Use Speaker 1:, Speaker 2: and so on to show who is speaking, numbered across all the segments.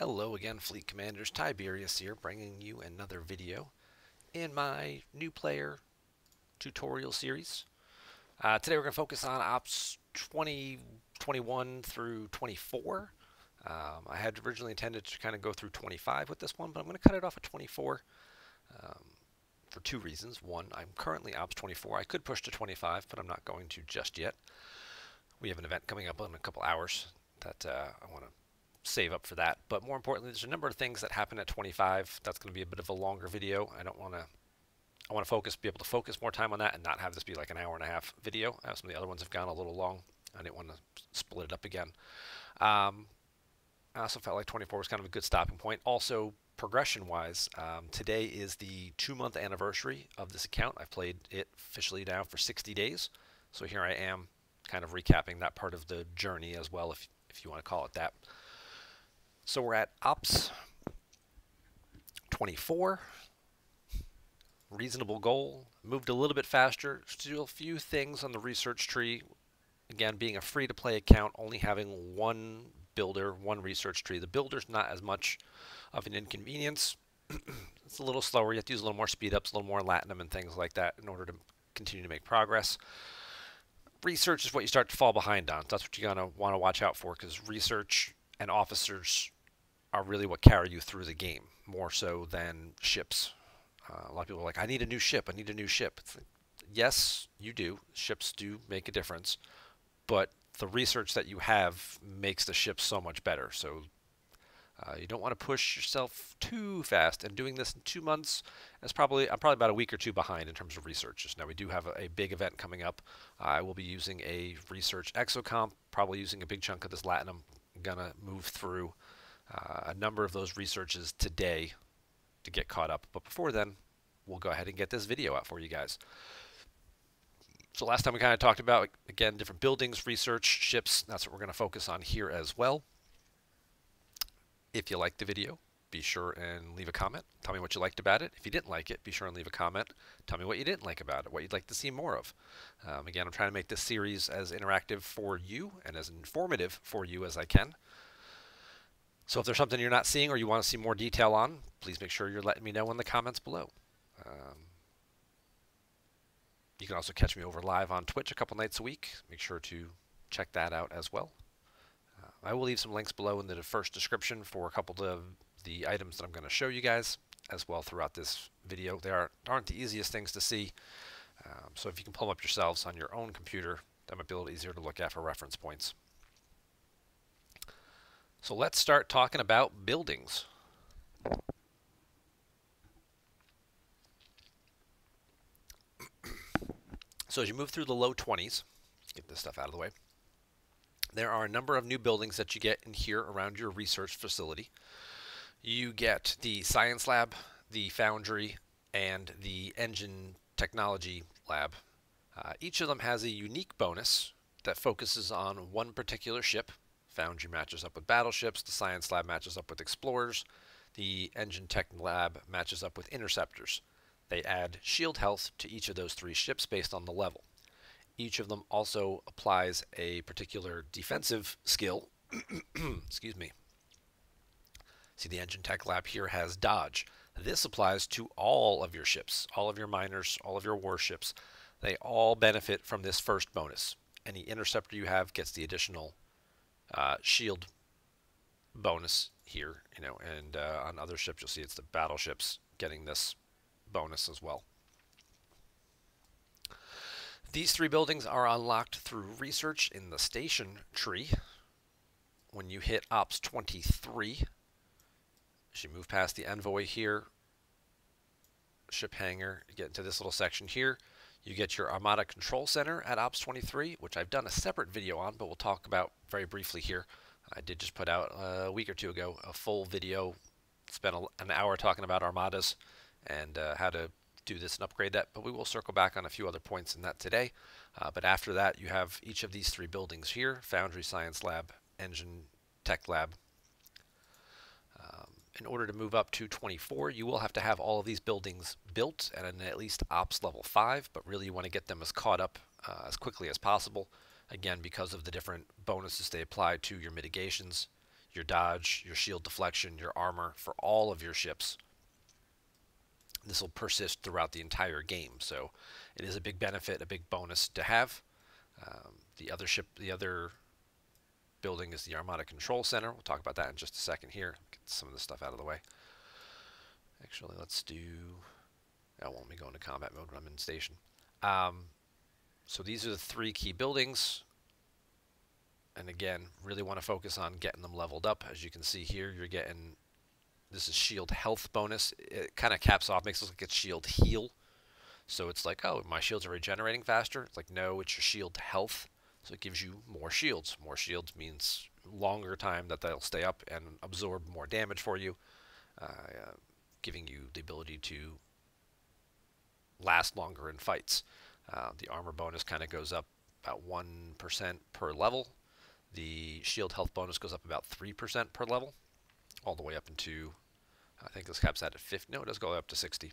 Speaker 1: Hello again, Fleet Commanders. Tiberius here, bringing you another video in my new player tutorial series. Today we're going to focus on Ops 20, 21 through 24. I had originally intended to kind of go through 25 with this one, but I'm going to cut it off at 24 for two reasons. One, I'm currently Ops 24. I could push to 25, but I'm not going to just yet. We have an event coming up in a couple hours that I want to save up for that. But more importantly, there's a number of things that happen at 25. That's going to be a bit of a longer video. I want to be able to focus more time on that and not have this be like an hour and a half video. Some of the other ones have gone a little long. I didn't want to split it up again. I also felt like 24 was kind of a good stopping point. Also, progression-wise, today is the 2-month anniversary of this account. I've played it officially now for 60 days. So here I am kind of recapping that part of the journey as well, if you want to call it that. So we're at Ops 24. Reasonable goal. Moved a little bit faster. Still a few things on the research tree. Again, being a free-to-play account, only having one builder, one research tree. The builder's not as much of an inconvenience. It's a little slower. You have to use a little more speed ups, a little more latinum and things like that in order to continue to make progress. Research is what you start to fall behind on. That's what you're going to want to watch out for, because research and officers are really what carry you through the game, more so than ships. A lot of people are like, I need a new ship, I need a new ship. It's like, yes, you do. Ships do make a difference, but the research that you have makes the ship so much better. So you don't want to push yourself too fast. And doing this in 2 months, I'm probably about a week or two behind in terms of research. Now we do have a big event coming up. I will be using a research exocomp, probably using a big chunk of this latinum. I'm gonna move through a number of those researches today to get caught up. But before then, we'll go ahead and get this video out for you guys. So last time we kind of talked about, again, different buildings, research, ships. That's what we're going to focus on here as well. If you liked the video, be sure and leave a comment. Tell me what you liked about it. If you didn't like it, be sure and leave a comment. Tell me what you didn't like about it, what you'd like to see more of. Again, I'm trying to make this series as interactive for you and as informative for you as I can. So if there's something you're not seeing or you want to see more detail on, please make sure you're letting me know in the comments below. You can also catch me over live on Twitch a couple nights a week. Make sure to check that out as well. I will leave some links below in the first description for a couple of the items that I'm going to show you guys as well throughout this video. They aren't the easiest things to see, so if you can pull them up yourselves on your own computer, that might be a little easier to look at for reference points. So let's start talking about buildings. So as you move through the low 20s, get this stuff out of the way, there are a number of new buildings that you get in here around your research facility. You get the Science Lab, the Foundry, and the Engine Technology Lab. Each of them has a unique bonus that focuses on one particular ship. Foundry matches up with battleships, the Science Lab matches up with explorers, the Engine Tech Lab matches up with interceptors. They add shield health to each of those 3 ships based on the level. Each of them also applies a particular defensive skill. Excuse me. See, the Engine Tech Lab here has dodge. This applies to all of your ships, all of your miners, all of your warships. They all benefit from this first bonus. Any interceptor you have gets the additional shield bonus here, and on other ships you'll see it's the battleships getting this bonus as well. These 3 buildings are unlocked through research in the station tree. When you hit Ops 23, as you move past the Envoy here, ship hangar, you get into this little section here. You get your Armada Control Center at Ops 23, which I've done a separate video on, but we'll talk about very briefly here. I did just put out a week or two ago a full video, spent an hour talking about Armadas and how to do this and upgrade that, but we will circle back on a few other points in that today. But after that, you have each of these 3 buildings here: Foundry, Science Lab, Engine Tech Lab. In order to move up to 24, you will have to have all of these buildings built at least Ops level 5, but really you want to get them as caught up as quickly as possible. Again, because of the different bonuses they apply to your mitigations, your dodge, your shield deflection, your armor for all of your ships. This will persist throughout the entire game, so it is a big benefit, a big bonus to have. The other building is the Armada Control Center. We'll talk about that in just a second here. Get some of this stuff out of the way. Actually, let's do... I won't be going to combat mode when I'm in station. So these are the 3 key buildings. And again, really want to focus on getting them leveled up. As you can see here, you're getting... This is shield health bonus. It kind of caps off, makes it look like it's shield heal. So it's like, oh, my shields are regenerating faster. It's like, no, it's your shield health. So it gives you more shields. More shields means longer time that they'll stay up and absorb more damage for you, giving you the ability to last longer in fights. The armor bonus kind of goes up about 1% per level. The shield health bonus goes up about 3% per level, all the way up into, I think this caps out at 50. No, it does go up to 60.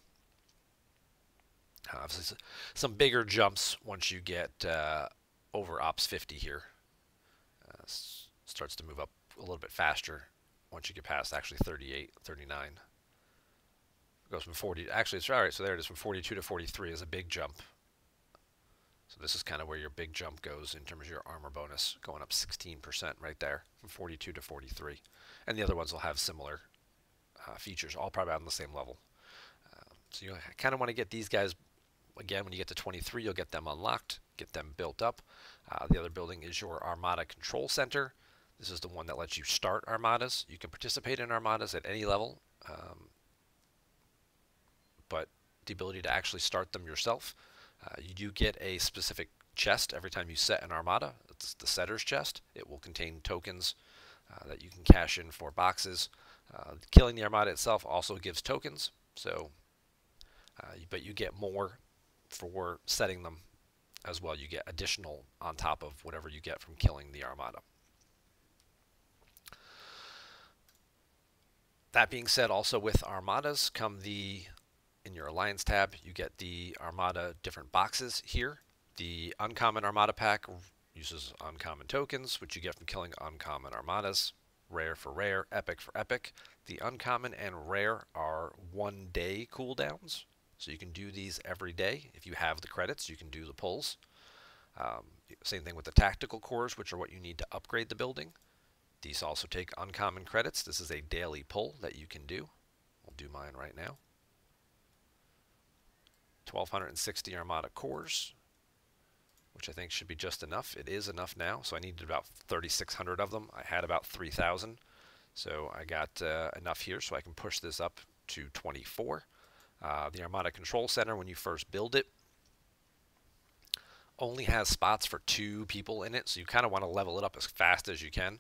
Speaker 1: Obviously, some bigger jumps once you get over Ops 50 here. Starts to move up a little bit faster once you get past actually 38, 39. It goes from 40, actually it's alright, so there it is, from 42 to 43 is a big jump. So this is kind of where your big jump goes in terms of your armor bonus, going up 16% right there, from 42 to 43. And the other ones will have similar features, all probably on the same level. So you kind of want to get these guys, again, when you get to 23, you'll get them unlocked, get them built up. The other building is your Armada Control Center. This is the one that lets you start armadas. You can participate in armadas at any level, but the ability to actually start them yourself. You do get a specific chest every time you set an armada. It's the setter's chest. It will contain tokens that you can cash in for boxes. Killing the armada itself also gives tokens, so but you get more for setting them as well. You get additional on top of whatever you get from killing the armada. That being said, also with armadas come in your alliance tab, you get the armada different boxes here. The uncommon armada pack uses uncommon tokens, which you get from killing uncommon armadas. Rare for rare, epic for epic. The uncommon and rare are 1-day cooldowns, so you can do these every day. If you have the credits, you can do the pulls. Same thing with the tactical cores, which are what you need to upgrade the building. These also take uncommon credits. This is a daily pull that you can do. I'll do mine right now. 1,260 Armada cores, which I think should be just enough. It is enough now, so I needed about 3,600 of them. I had about 3,000, so I got enough here so I can push this up to 24. The Armada Control Center, when you first build it, only has spots for 2 people in it, so you kind of want to level it up as fast as you can.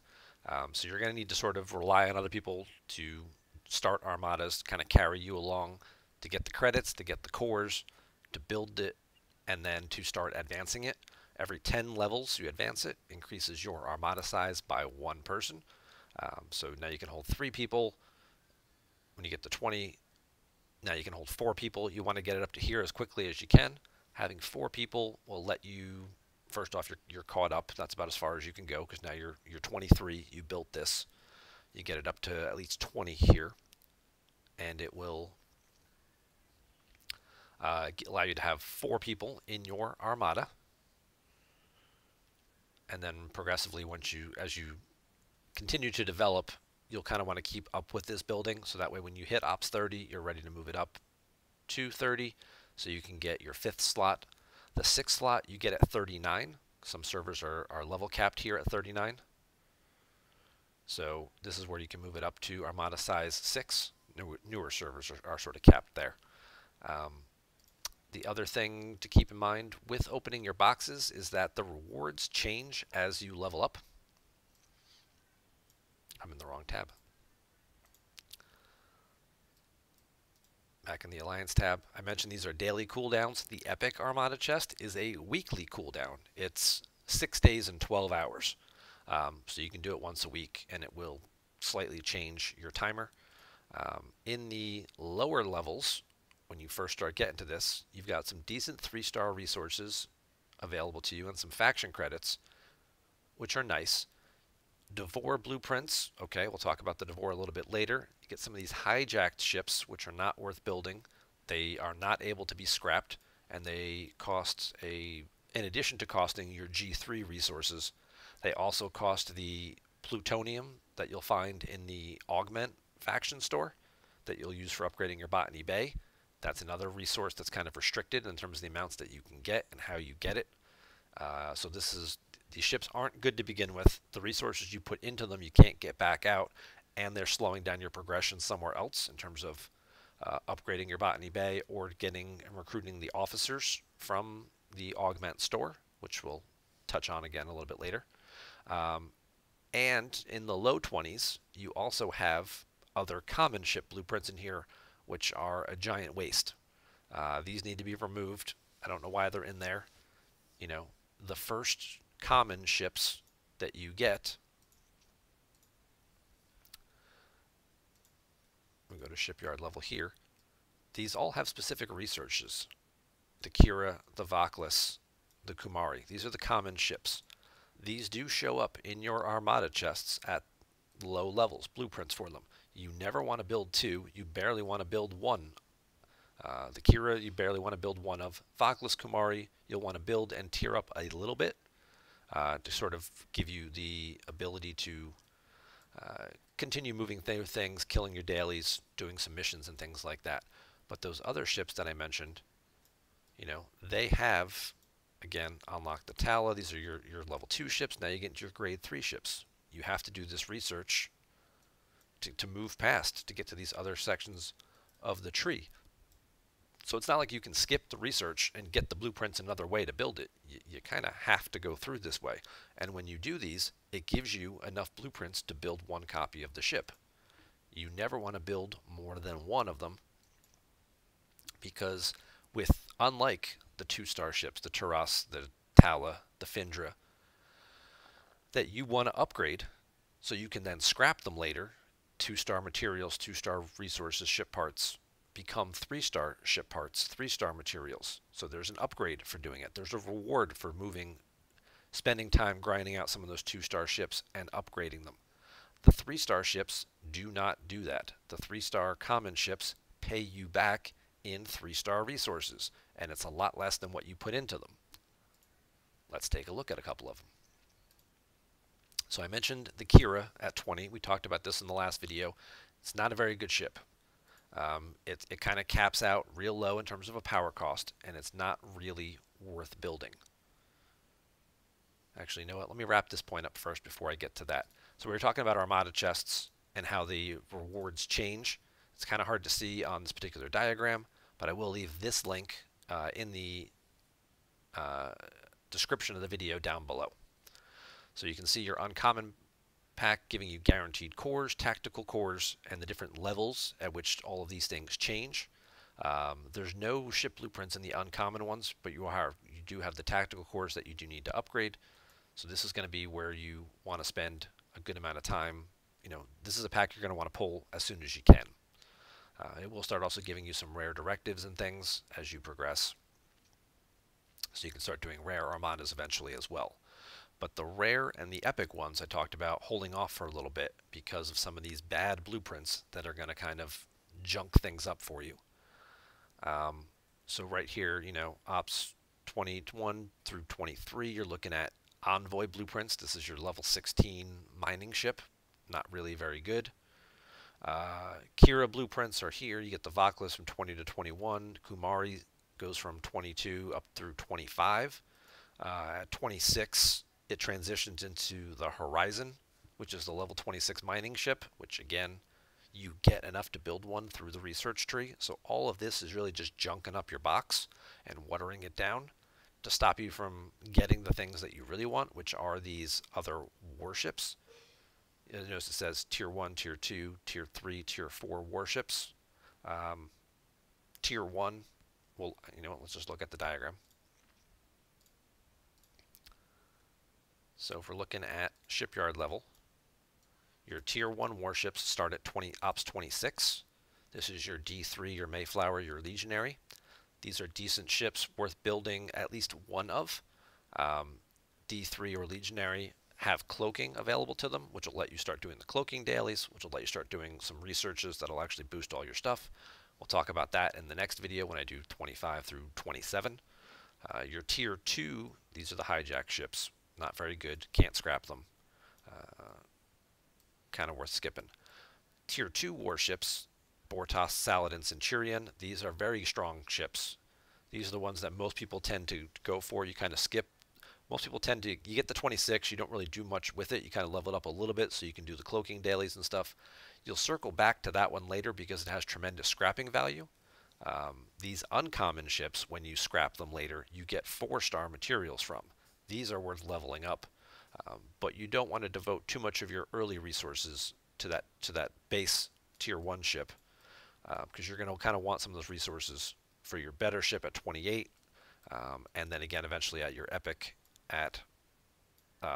Speaker 1: So you're going to need to sort of rely on other people to start armadas, kind of carry you along to get the credits, to get the cores, to build it, and then to start advancing it. Every 10 levels you advance it, increases your armada size by 1 person. So now you can hold 3 people. When you get to 20, now you can hold 4 people. You want to get it up to here as quickly as you can. Having 4 people will let you, first off, you're caught up. That's about as far as you can go, because now you're 23. You built this. You get it up to at least 20 here, and it will allow you to have 4 people in your armada. And then progressively, as you continue to develop, you'll kind of want to keep up with this building, so that way when you hit Ops 30, you're ready to move it up to 30, so you can get your 5th slot. The 6th slot you get at 39. Some servers are level capped here at 39. So this is where you can move it up to Armada size 6. Newer servers are sort of capped there. The other thing to keep in mind with opening your boxes is that the rewards change as you level up. I'm in the wrong tab. Back in the Alliance tab, I mentioned these are daily cooldowns. The Epic Armada chest is a weekly cooldown. It's 6 days and 12 hours. So you can do it once a week, and it will slightly change your timer. In the lower levels, when you first start getting to this, you've got some decent 3-star resources available to you and some faction credits, which are nice. Devore Blueprints. Okay, we'll talk about the Devore a little bit later. You get some of these hijacked ships, which are not worth building. They are not able to be scrapped, and they cost in addition to costing your G3 resources, they also cost the plutonium that you'll find in the Augment faction store that you'll use for upgrading your Botany Bay. That's another resource that's kind of restricted in terms of the amounts that you can get and how you get it. So these ships aren't good to begin with. The resources you put into them you can't get back out, and they're slowing down your progression somewhere else in terms of upgrading your Botany Bay or getting and recruiting the officers from the Augment store, which we'll touch on again a little bit later. And in the low 20s, you also have other common ship blueprints in here, which are a giant waste. These need to be removed. I don't know why they're in there. You know, the first common ships that you get, we go to shipyard level here, these all have specific resources. The Kira, the Vaklis, the Kumari. These are the common ships. These do show up in your Armada chests at low levels, blueprints for them. You never want to build two. You barely want to build one. The Kira, you barely want to build one of. Vaklis Kumari, you'll want to build and tier up a little bit to sort of give you the ability to continue moving through things, killing your dailies, doing some missions and things like that. But those other ships that I mentioned, you know, they have, again, unlock the Tala. These are your level 2 ships. Now you get into your grade 3 ships. You have to do this research to move past, to get to these other sections of the tree. So it's not like you can skip the research and get the blueprints another way to build it. You kind of have to go through this way. And when you do these, it gives you enough blueprints to build one copy of the ship. You never want to build more than one of them, because unlike the 2-star ships, the Taras, the Tala, the Findra, that you want to upgrade so you can then scrap them later, 2-star materials, 2-star resources, ship parts, become 3-star ship parts, 3-star materials. So there's an upgrade for doing it. There's a reward for spending time grinding out some of those 2-star ships and upgrading them. The 3-star ships do not do that. The 3-star common ships pay you back in 3-star resources, and it's a lot less than what you put into them. Let's take a look at a couple of them. So I mentioned the Kira at 20. We talked about this in the last video. It's not a very good ship. It kind of caps out real low in terms of a power cost, and it's not really worth building. Actually, you know what? Let me wrap this point up first before I get to that. So we were talking about Armada chests and how the rewards change. It's kind of hard to see on this particular diagram, but I will leave this link in the description of the video down below. So you can see your uncommon pack giving you guaranteed cores, tactical cores, and the different levels at which all of these things change. There's no ship blueprints in the uncommon ones, but you do have the tactical cores that you do need to upgrade. So this is going to be where you want to spend a good amount of time. You know, this is a pack you're going to want to pull as soon as you can. It will start also giving you some rare directives and things as you progress. So you can start doing rare armadas eventually as well. But the rare and the epic ones I talked about holding off for a little bit because of some of these bad blueprints that are going to kind of junk things up for you. So right here, you know, Ops 21 through 23, you're looking at Envoy Blueprints. This is your level 16 mining ship. Not really very good. Kira Blueprints are here. You get the Vaklis from 20 to 21. Kumari goes from 22 up through 25. At 26, it transitions into the Horizon, which is the level 26 mining ship, which again, you get enough to build one through the research tree. So all of this is really just junking up your box and watering it down to stop you from getting the things that you really want, which are these other warships. You'll notice it says Tier 1, Tier 2, Tier 3, Tier 4 warships. Tier 1, well, you know, let's just look at the diagram. So if we're looking at shipyard level, your Tier 1 warships start at Ops 26. This is your D3, your Mayflower, your Legionary. These are decent ships worth building at least one of. D3 or Legionary have cloaking available to them, which will let you start doing the cloaking dailies, which will let you start doing some researches that'll actually boost all your stuff. We'll talk about that in the next video when I do 25 through 27. Your tier 2, these are the hijack ships. Not very good, can't scrap them. Kind of worth skipping. Tier 2 warships, Bortos, Saladin, Centurion, these are very strong ships. These are the ones that most people tend to go for. You kind of skip. Most people tend to, you get the 26, you don't really do much with it. You kind of level it up a little bit so you can do the cloaking dailies and stuff. You'll circle back to that one later because it has tremendous scrapping value. These uncommon ships, when you scrap them later, you get 4-star materials from. These are worth leveling up, but you don't want to devote too much of your early resources to that base tier 1 ship, because you're going to kind of want some of those resources for your better ship at 28, and then again eventually at your epic at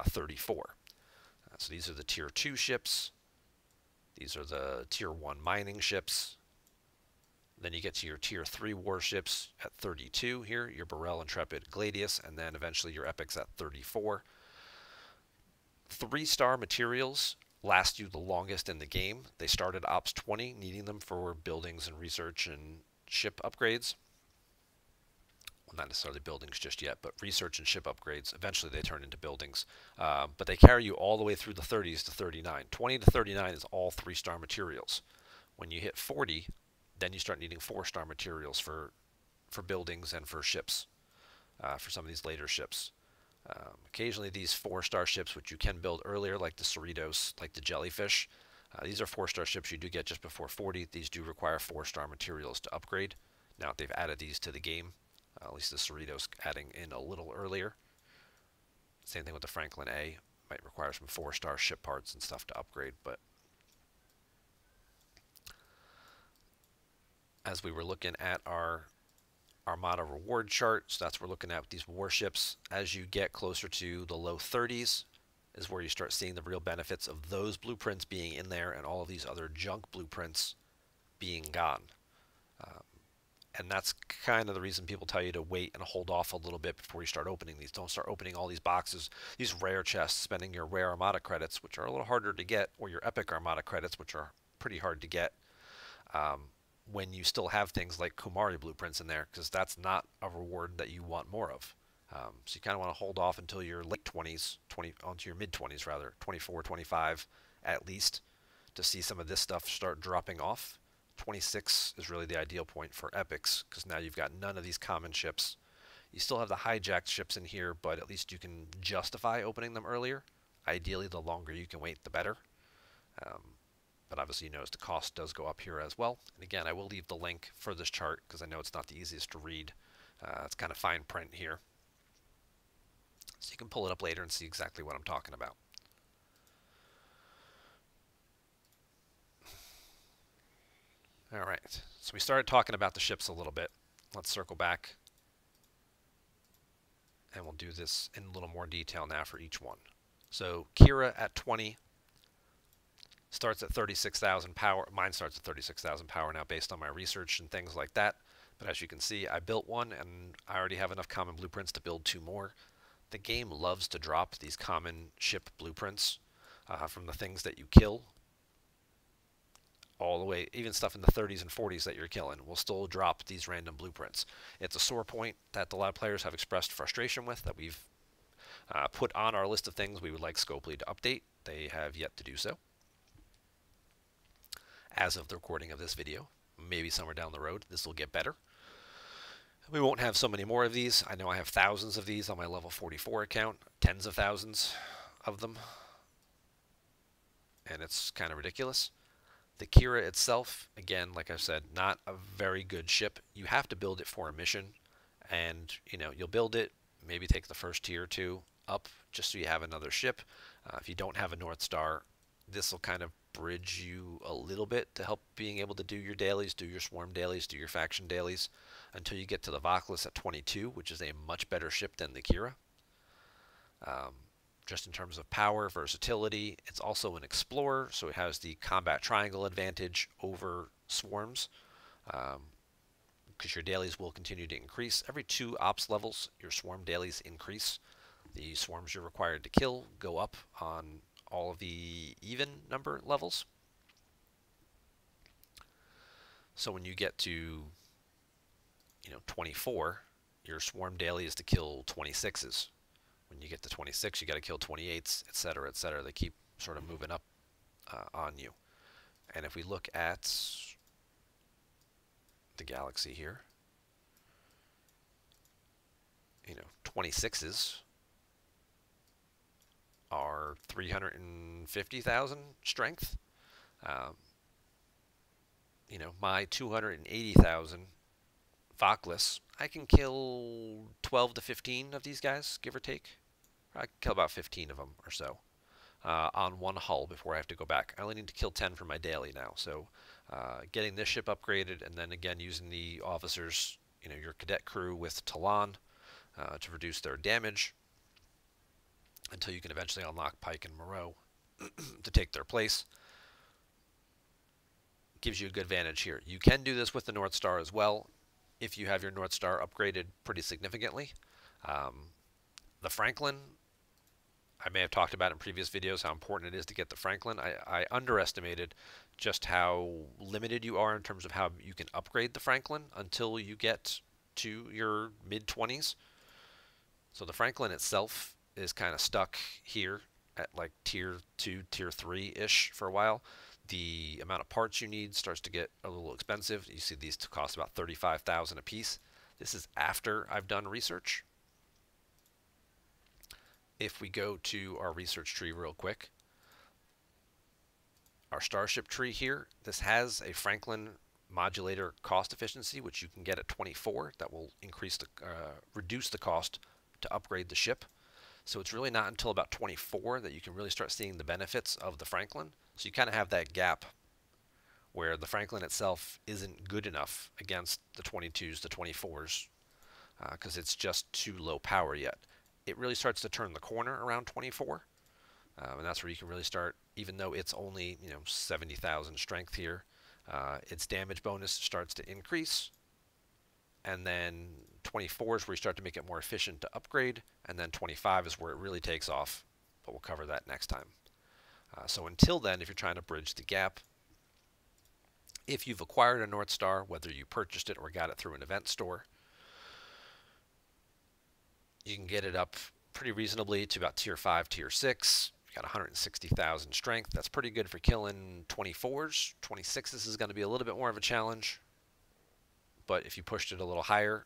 Speaker 1: 34. So these are the tier 2 ships. These are the tier 1 mining ships. Then you get to your tier 3 warships at 32 here, your Burrell, Intrepid, Gladius, and then eventually your epics at 34. 3-star materials last you the longest in the game. They start at Ops 20, needing them for buildings and research and ship upgrades. Well, not necessarily buildings just yet, but research and ship upgrades. Eventually they turn into buildings. But they carry you all the way through the 30s to 39. 20 to 39 is all 3-star materials. When you hit 40, then you start needing 4-star materials for buildings and for ships, for some of these later ships. Occasionally these 4-star ships, which you can build earlier, like the Cerritos, like the Jellyfish, these are 4-star ships you do get just before 40. These do require 4-star materials to upgrade. Now they've added these to the game, at least the Cerritos adding in a little earlier. Same thing with the Franklin A. Might require some 4-star ship parts and stuff to upgrade, but as we were looking at our Armada reward chart, so that's what we're looking at with these warships. As you get closer to the low 30s is where you start seeing the real benefits of those blueprints being in there and all of these other junk blueprints being gone. And that's kind of the reason people tell you to wait and hold off a little bit before you start opening these. Don't start opening all these boxes, these rare chests, spending your rare Armada credits, which are a little harder to get, or your epic Armada credits, which are pretty hard to get, when you still have things like Kumari blueprints in there, because that's not a reward that you want more of. So you kind of want to hold off until your late 20s, onto your mid 20s rather, 24, 25 at least, to see some of this stuff start dropping off. 26 is really the ideal point for epics, because now you've got none of these common ships. You still have the hijacked ships in here, but at least you can justify opening them earlier. Ideally, the longer you can wait, the better. But obviously, you notice the cost does go up here as well. And again, I will leave the link for this chart because I know it's not the easiest to read. It's kind of fine print here. So you can pull it up later and see exactly what I'm talking about. All right, so we started talking about the ships a little bit. Let's circle back, and we'll do this in a little more detail now for each one. So Kira at 20 starts at 36,000 power. Mine starts at 36,000 power now based on my research and things like that. But as you can see, I built one, and I already have enough common blueprints to build 2 more. The game loves to drop these common ship blueprints from the things that you kill. All the way, even stuff in the 30s and 40s that you're killing will still drop these random blueprints. It's a sore point that a lot of players have expressed frustration with, that we've put on our list of things we would like Scopely to update. They have yet to do so. As of the recording of this video, maybe somewhere down the road, this will get better. We won't have so many more of these. I know I have thousands of these on my level 44 account, tens of thousands of them, and it's kind of ridiculous. The Kira itself, again, like I said, not a very good ship. You have to build it for a mission, and you'll build it, maybe take the first tier or 2 up just so you have another ship. If you don't have a North Star, this will kind of bridge you a little bit to help being able to do your dailies, do your swarm dailies, do your faction dailies, until you get to the Vauclus at 22, which is a much better ship than the Kira. Just in terms of power, versatility, it's also an explorer, so it has the combat triangle advantage over swarms, because your dailies will continue to increase. Every 2 ops levels, your swarm dailies increase. The swarms you're required to kill go up on all of the even number levels. So when you get to 24, your swarm daily is to kill 26s. When you get to 26, you got to kill 28s, etc., etc. They keep sort of moving up on you. And if we look at the galaxy here, 26s are 350,000 strength. My 280,000 Voclus, I can kill 12 to 15 of these guys, give or take. I can kill about 15 of them or so on one hull before I have to go back. I only need to kill 10 for my daily now. So getting this ship upgraded, and then again using the officers, your cadet crew with Talon to reduce their damage until you can eventually unlock Pike and Moreau to take their place. Gives you a good advantage here. You can do this with the North Star as well if you have your North Star upgraded pretty significantly. The Franklin, I may have talked about in previous videos how important it is to get the Franklin. I underestimated just how limited you are in terms of how you can upgrade the Franklin until you get to your mid-20s. So the Franklin itself is kind of stuck here at like tier 2, tier 3-ish for a while. The amount of parts you need starts to get a little expensive. You see these cost about 35,000 a piece. This is after I've done research. If we go to our research tree real quick, our starship tree here, this has a Franklin modulator cost efficiency, which you can get at 24. That will reduce the cost to upgrade the ship. So it's really not until about 24 that you can really start seeing the benefits of the Franklin. So you kind of have that gap where the Franklin itself isn't good enough against the 22s, the 24s, because it's just too low power yet. It really starts to turn the corner around 24, and that's where you can really start, even though it's only 70,000 strength here, its damage bonus starts to increase, and then 24 is where you start to make it more efficient to upgrade, and then 25 is where it really takes off, but we'll cover that next time. So until then, if you're trying to bridge the gap, if you've acquired a North Star, whether you purchased it or got it through an event store, you can get it up pretty reasonably to about tier 5, tier 6. You've got 160,000 strength. That's pretty good for killing 24s. 26s is going to be a little bit more of a challenge, but if you pushed it a little higher,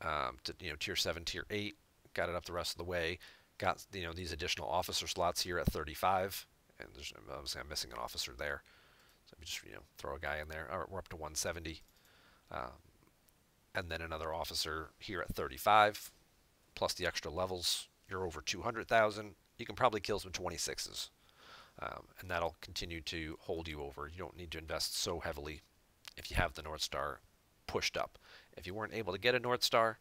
Speaker 1: to tier 7, tier 8, got it up the rest of the way. Got these additional officer slots here at 35, and obviously I'm missing an officer there, so we just throw a guy in there. All right, we're up to 170, and then another officer here at 35, plus the extra levels. You're over 200,000. You can probably kill some 26s, and that'll continue to hold you over. You don't need to invest so heavily if you have the North Star pushed up. If you weren't able to get a North Star,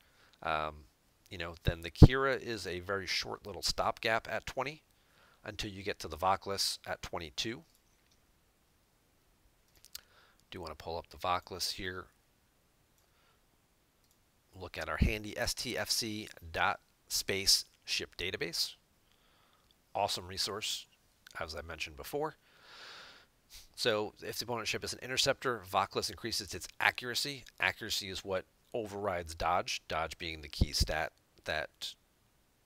Speaker 1: then the Kira is a very short little stopgap at 20 until you get to the Voclus at 22. Do want to pull up the Voclus here. Look at our handy stfc.space ship database. Awesome resource, as I mentioned before. So if the opponent ship is an interceptor, Voclus increases its accuracy. Accuracy is what overrides dodge, dodge being the key stat that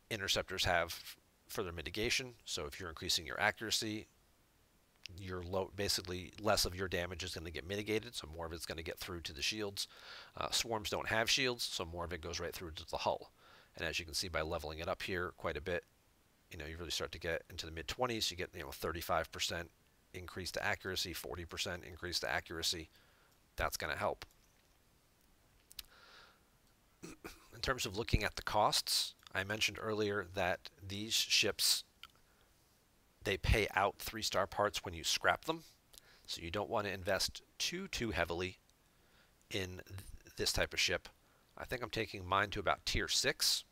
Speaker 1: interceptors have for their mitigation. So if you're increasing your accuracy, basically less of your damage is going to get mitigated, so more of it's going to get through to the shields. Swarms don't have shields, so more of it goes right through to the hull. And as you can see by leveling it up here quite a bit, you really start to get into the mid-20s. You get 35% increase to accuracy, 40% increase to accuracy. That's going to help. In terms of looking at the costs, I mentioned earlier that these ships, they pay out 3-star parts when you scrap them. So you don't want to invest too heavily in this type of ship. I think I'm taking mine to about tier 6,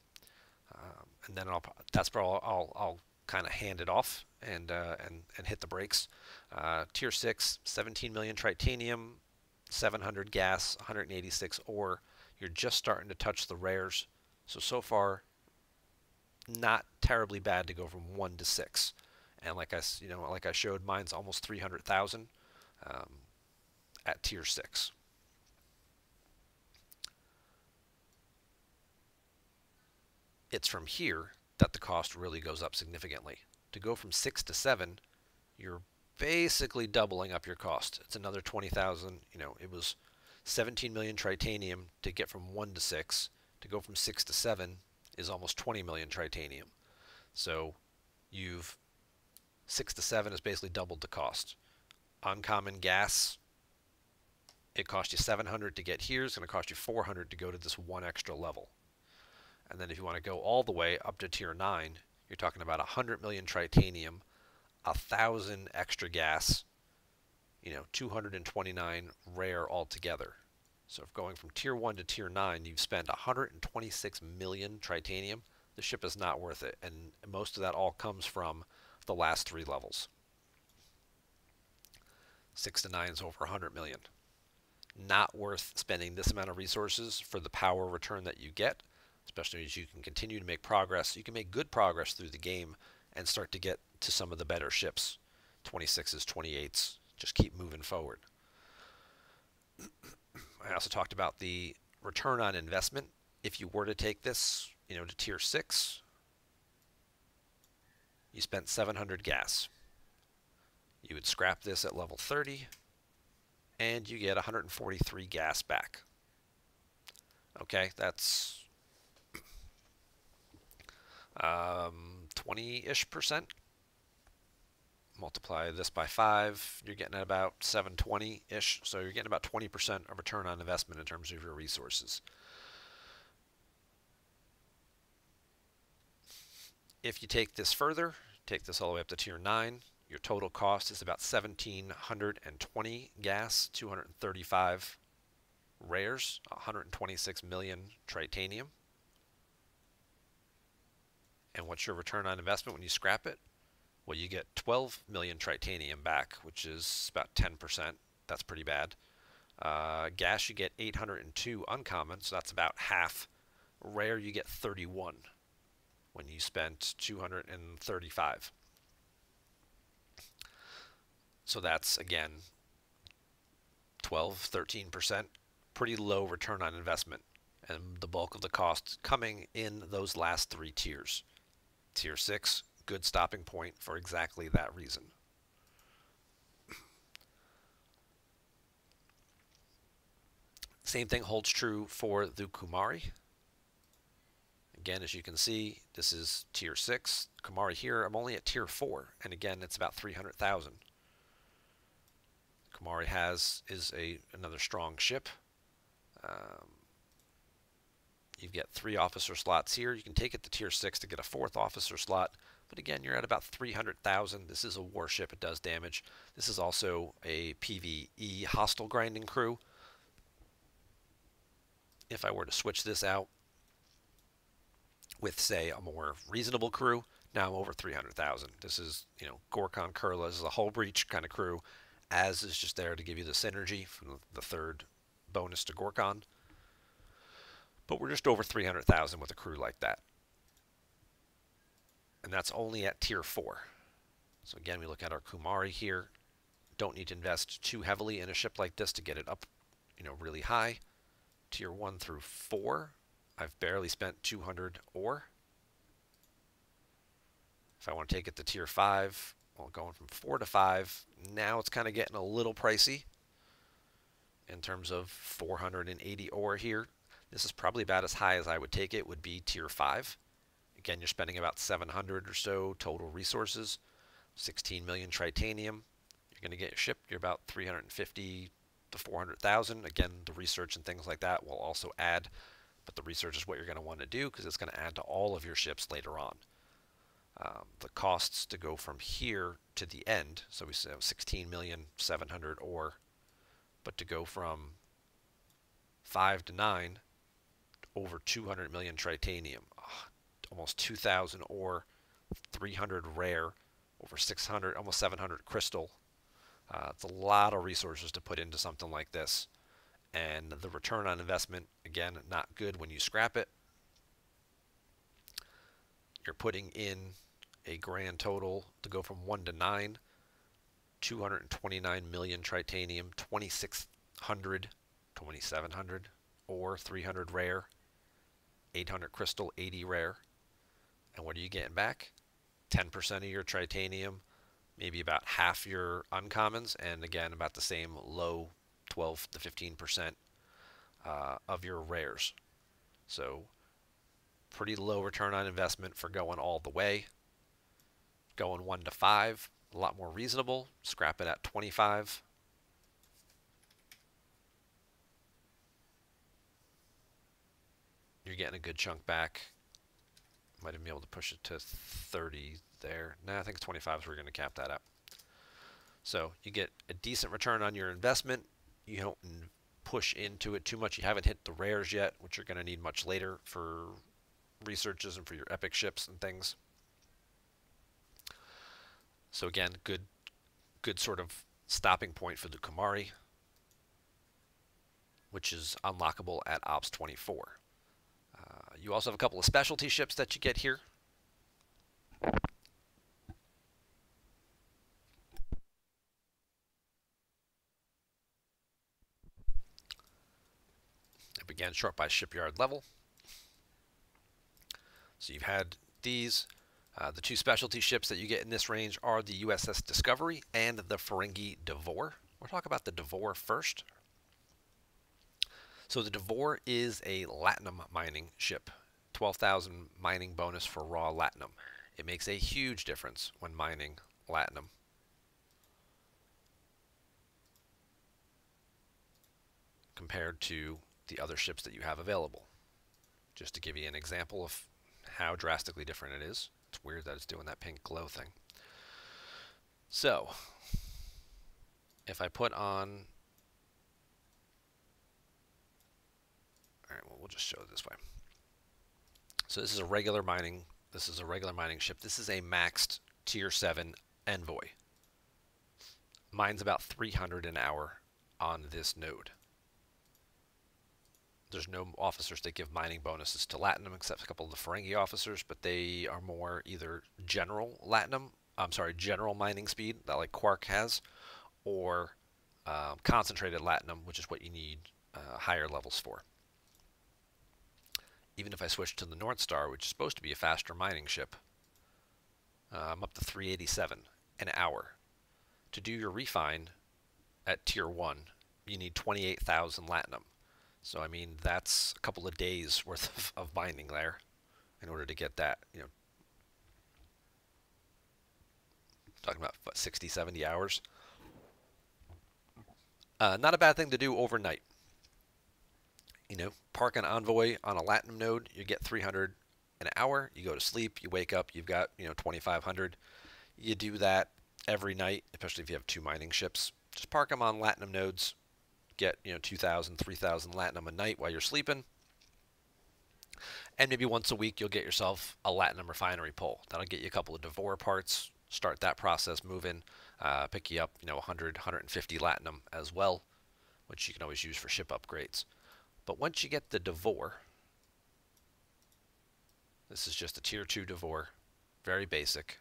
Speaker 1: and then that's where I'll kind of hand it off and hit the brakes. Tier 6, 17 million titanium, 700 gas, 186 ore. You're just starting to touch the rares. So far, not terribly bad to go from 1 to 6. And like I showed, mine's almost 300,000 um, at tier 6. It's from here that the cost really goes up significantly. To go from 6 to 7, you're basically doubling up your cost. It's another 20,000. It was 17 million tritanium to get from 1 to 6. To go from 6 to 7 is almost 20 million tritanium. So you've 6 to 7 is basically doubled the cost. Uncommon gas, it cost you 700 to get here. It's going to cost you 400 to go to this one extra level. And then if you want to go all the way up to tier 9, you're talking about 100 million tritanium, 1,000 extra gas, 229 rare altogether. So if going from tier 1 to tier 9, you've spent 126 million tritanium. The ship is not worth it, and most of that all comes from the last 3 levels. 6 to 9 is over 100 million. Not worth spending this amount of resources for the power return that you get, especially as you can continue to make progress. You can make good progress through the game and start to get to some of the better ships. 26s, 28s, just keep moving forward. I also talked about the return on investment. If you were to take this, to tier 6, you spent 700 gas. You would scrap this at level 30, and you get 143 gas back. Okay, that's 20-ish%. Multiply this by 5, you're getting at about 720-ish. So you're getting about 20% of return on investment in terms of your resources. If you take this further, take this all the way up to tier 9, your total cost is about 1,720 gas, 235 rares, 126 million tritanium. And what's your return on investment when you scrap it? Well, you get 12 million tritanium back, which is about 10%. That's pretty bad. Gas, you get 802 uncommon, so that's about half. Rare, you get 31 when you spent 235. So that's, again, 12, 13%. Pretty low return on investment. And the bulk of the cost coming in those last 3 tiers. Tier 6, good stopping point for exactly that reason. Same thing holds true for the Kumari. Again, as you can see, this is tier 6. Kumari here, I'm only at tier 4. And again, it's about 300,000. Kumari is another strong ship. You get 3 officer slots here. You can take it to tier 6 to get a 4th officer slot. But again, you're at about 300,000. This is a warship. It does damage. This is also a PvE hostile grinding crew. If I were to switch this out with, say, a more reasonable crew, now I'm over 300,000. This is, Gorkon Kurla. This is a hull breach kind of crew. As is just there to give you the synergy from the 3rd bonus to Gorkon. But we're just over 300,000 with a crew like that. And that's only at tier 4. So again, we look at our Kumari here. Don't need to invest too heavily in a ship like this to get it up, really high. Tier 1 through 4, I've barely spent 200 ore. If I want to take it to tier 5, well, going from 4 to 5, now it's kind of getting a little pricey in terms of 480 ore here. This is probably about as high as I would take it, would be tier 5. Again, you're spending about 700 or so total resources, 16 million tritanium. You're going to get your ship, you're about 350 to 400,000. Again, the research and things like that will also add, but the research is what you're going to want to do because it's going to add to all of your ships later on. The costs to go from here to the end, so we have 16,700,000 ore, but to go from 5 to 9, over 200 million tritanium, almost 2,000 ore, 300 rare, over 600, almost 700 crystal. It's a lot of resources to put into something like this. And the return on investment, again, not good when you scrap it. You're putting in a grand total to go from 1 to 9, 229 million titanium, 2600, 2700 ore, 300 rare, 800 crystal, 80 rare. And what are you getting back? 10% of your titanium, maybe about half your uncommons, and again, about the same low 12 to 15% of your rares. So pretty low return on investment for going all the way. Going 1 to 5, a lot more reasonable. Scrap it at 25. You're getting a good chunk back. Might even be able to push it to 30 there. Nah, I think 25 is where we're going to cap that out. So you get a decent return on your investment. You don't push into it too much. You haven't hit the rares yet, which you're going to need much later for researches and for your epic ships and things. So again, good sort of stopping point for the Kumari, which is unlockable at Ops 24. You also have a couple of specialty ships that you get here. It began short by shipyard level. So you've had these. The two specialty ships that you get in this range are the Uss Discovery and the Ferengi Devore. We'll talk about the Devore first. So the Devore is a latinum mining ship. 12,000 mining bonus for raw latinum. It makes a huge difference when mining latinum. Compared to the other ships that you have available. Just to give you an example of how drastically different it is. It's weird that it's doing that pink glow thing. So, if I put on... Alright, well, we'll just show it this way. So this is a regular mining ship. This is a maxed tier 7 Envoy. Mines about 300 an hour on this node. There's no officers that give mining bonuses to Latinum except a couple of the Ferengi officers, but they are more either general general mining speed that like Quark has, or concentrated Latinum, which is what you need higher levels for. Even if I switch to the North Star, which is supposed to be a faster mining ship, I'm up to 387 an hour. To do your refine at tier 1, you need 28,000 Latinum. So, I mean, that's a couple of days worth of mining there in order to get that, you know, talking about, what, 60, 70 hours. Not a bad thing to do overnight. You know, park an Envoy on a Latinum node, you get 300 an hour, you go to sleep, you wake up, you've got, you know, 2,500. You do that every night, especially if you have 2 mining ships. Just park them on Latinum nodes. Get, you know, 2,000, 3,000 Latinum a night while you're sleeping. And maybe once a week you'll get yourself a Latinum refinery pull. That'll get you a couple of Devore parts, start that process moving, pick you up, you know, 100, 150 Latinum as well, which you can always use for ship upgrades. But once you get the Devore, this is just a tier 2 Devore, very basic.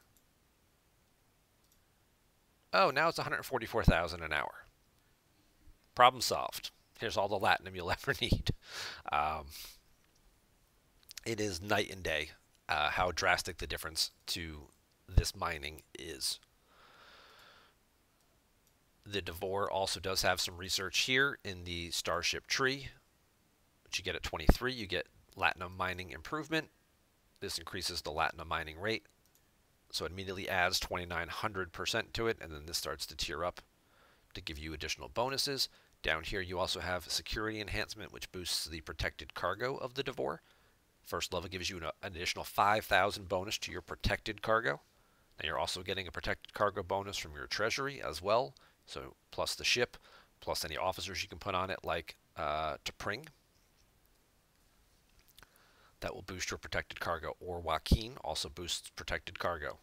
Speaker 1: Oh, now it's 144,000 an hour. Problem solved. Here's all the Latinum you'll ever need. It is night and day how drastic the difference to this mining is. The Devore also does have some research here in the Starship tree, which you get at 23. You get Latinum mining improvement. This increases the Latinum mining rate. So it immediately adds 2,900% to it, and then this starts to tier up to give you additional bonuses. Down here you also have security enhancement, which boosts the protected cargo of the Devore. First level gives you an additional 5,000 bonus to your protected cargo. Now you're also getting a protected cargo bonus from your treasury as well. So plus the ship, plus any officers you can put on it like T'Pring. That will boost your protected cargo. Or Joaquin also boosts protected cargo.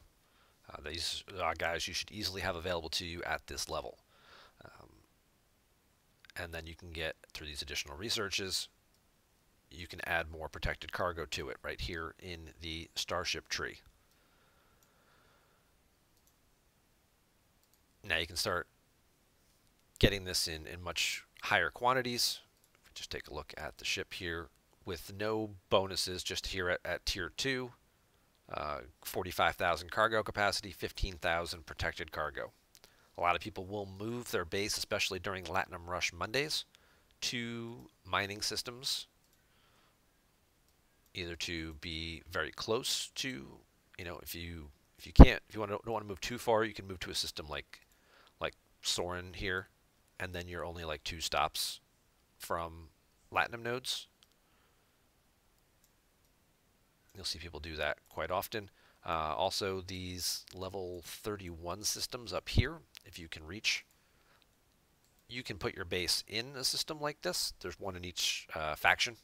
Speaker 1: These are guys you should easily have available to you at this level. And then you can get, through these additional researches, you can add more protected cargo to it right here in the Starship tree. Now you can start getting this in much higher quantities. Just take a look at the ship here with no bonuses, just here at Tier 2. 45,000 cargo capacity, 15,000 protected cargo. A lot of people will move their base, especially during Latinum Rush Mondays, to mining systems, either to be very close to, if you don't want to move too far, you can move to a system like Soren here, and then you're only like 2 stops from Latinum nodes. You'll see people do that quite often. Also, these level 31 systems up here, if you can reach, you can put your base in a system like this. There's one in each faction.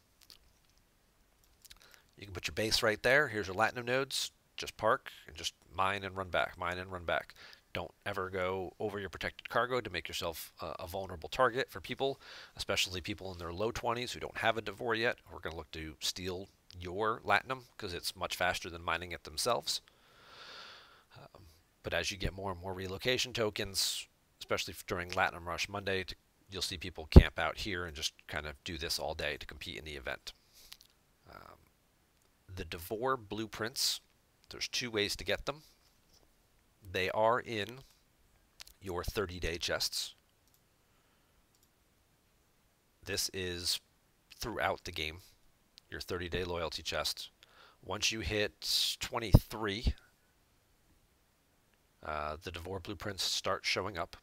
Speaker 1: You can put your base right there. Here's your Latinum nodes. Just park and just mine and run back, mine and run back. Don't ever go over your protected cargo to make yourself a vulnerable target for people, especially people in their low 20s who don't have a Dvor yet, who are going to look to steal your Latinum because it's much faster than mining it themselves. But as you get more and more relocation tokens, especially during Latinum Rush Monday, you'll see people camp out here and just kind of do this all day to compete in the event. The Devore Blueprints, there's 2 ways to get them. They are in your 30-day chests. This is throughout the game, your 30-day loyalty chest. Once you hit 23, the Devore Blueprints start showing up.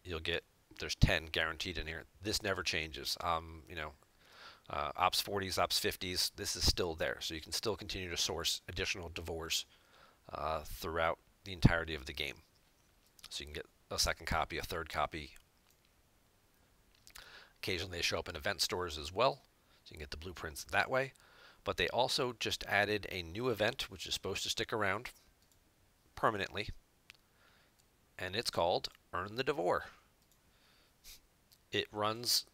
Speaker 1: You'll get, there's 10 guaranteed in here. This never changes. Ops 40s, Ops 50s, this is still there. So you can still continue to source additional Dvors throughout the entirety of the game. So you can get a second copy, a third copy. Occasionally they show up in event stores as well, so you can get the blueprints that way. But they also just added a new event, which is supposed to stick around permanently, and it's called Earn the Dvor. It runs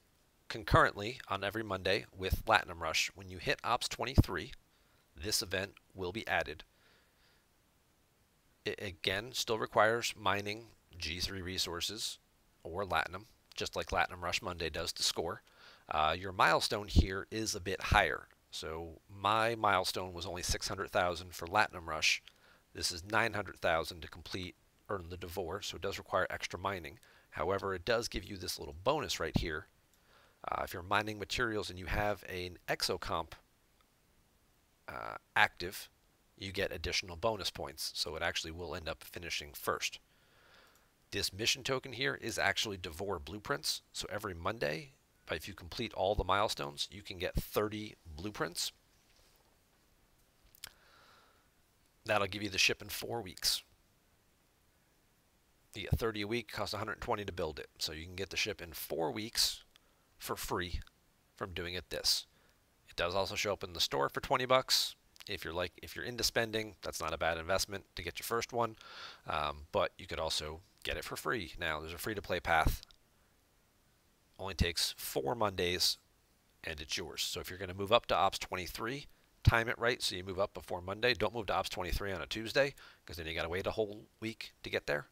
Speaker 1: concurrently on every Monday with Latinum Rush. When you hit Ops 23, this event will be added. It again still requires mining G3 resources or Latinum, just like Latinum Rush Monday does to score. Your milestone here is a bit higher. So my milestone was only 600,000 for Latinum Rush. This is 900,000 to complete Earn the Dvor, so it does require extra mining. However, it does give you this little bonus right here. If you're mining materials and you have an exocomp active, you get additional bonus points, so it actually will end up finishing first. This mission token here is actually Devore Blueprints, so every Monday, if you complete all the milestones, you can get 30 blueprints. That'll give you the ship in 4 weeks. You get 30 a week, costs 120 to build it, so you can get the ship in 4 weeks for free from doing it this. It does also show up in the store for 20 bucks. If you're into spending, that's not a bad investment to get your first one, but you could also get it for free. Now, there's a free-to-play path. Only takes 4 Mondays, and it's yours. So if you're going to move up to Ops 23, time it right so you move up before Monday. Don't move to Ops 23 on a Tuesday, because then you got to wait a whole week to get there.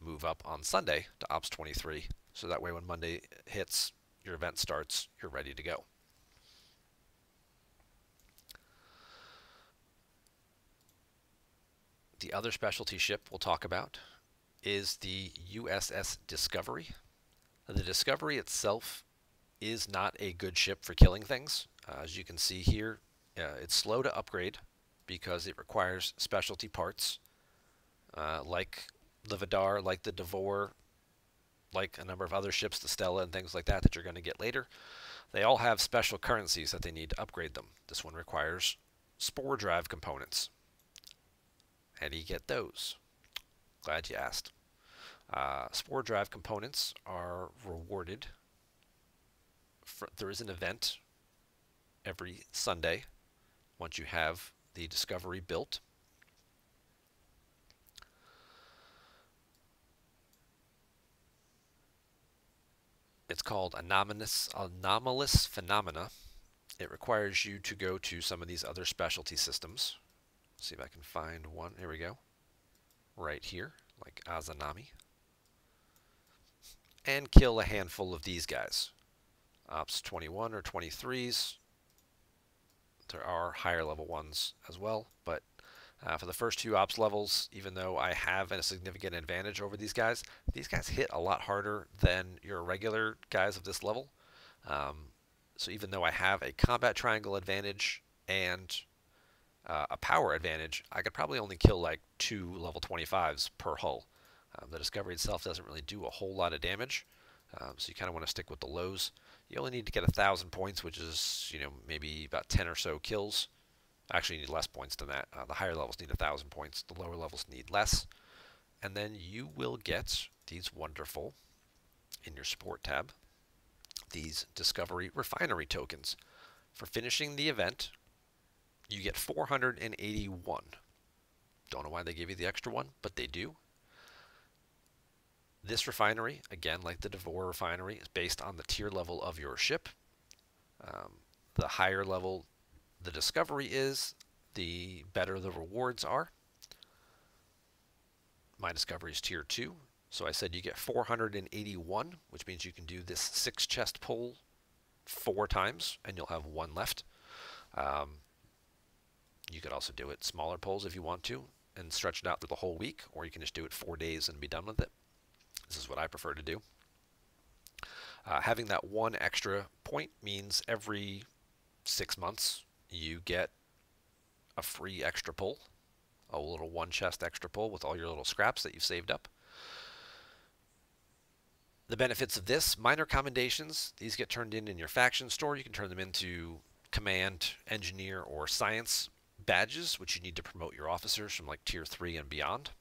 Speaker 1: Move up on Sunday to Ops 23, so that way when Monday hits, your event starts, you're ready to go. The other specialty ship we'll talk about is the Uss Discovery. The Discovery itself is not a good ship for killing things. As you can see here, it's slow to upgrade because it requires specialty parts like the Vidar, like the Dvor, like a number of other ships, the Stella and things like that that you're going to get later. They all have special currencies that they need to upgrade them. This one requires spore drive components. How do you get those? Glad you asked. Spore drive components are rewarded. There is an event every Sunday once you have the Discovery built. It's called anomalous phenomena, it requires you to go to some of these other specialty systems. See if I can find one. Here we go. Right here, like Azanami. And kill a handful of these guys. Ops 21 or 23s. There are higher level ones as well, but for the first two ops levels, even though I have a significant advantage over these guys hit a lot harder than your regular guys of this level. So even though I have a combat triangle advantage and a power advantage, I could probably only kill like 2 level 25s per hull. The Discovery itself doesn't really do a whole lot of damage, so you kind of want to stick with the lows. You only need to get 1,000 points, which is, maybe about 10 or so kills. Actually, you need less points than that. The higher levels need 1,000 points. The lower levels need less. And then you will get these wonderful, in your support tab, these Discovery Refinery tokens. For finishing the event, you get 481. Don't know why they gave you the extra one, but they do. This refinery, again, like the Devore refinery, is based on the tier level of your ship. The higher level the Discovery is, the better the rewards are. My Discovery is tier 2, so I said you get 481, which means you can do this 6 chest pull 4 times, and you'll have 1 left. You could also do it smaller pulls if you want to, and stretch it out through the whole week, or you can just do it 4 days and be done with it. This is what I prefer to do. Having that 1 extra point means every 6 months you get a free extra pull, a little 1 chest extra pull with all your little scraps that you've saved up. The benefits of this, minor commendations, these get turned in your faction store. You can turn them into command, engineer, or science badges, which you need to promote your officers from like tier 3 and beyond.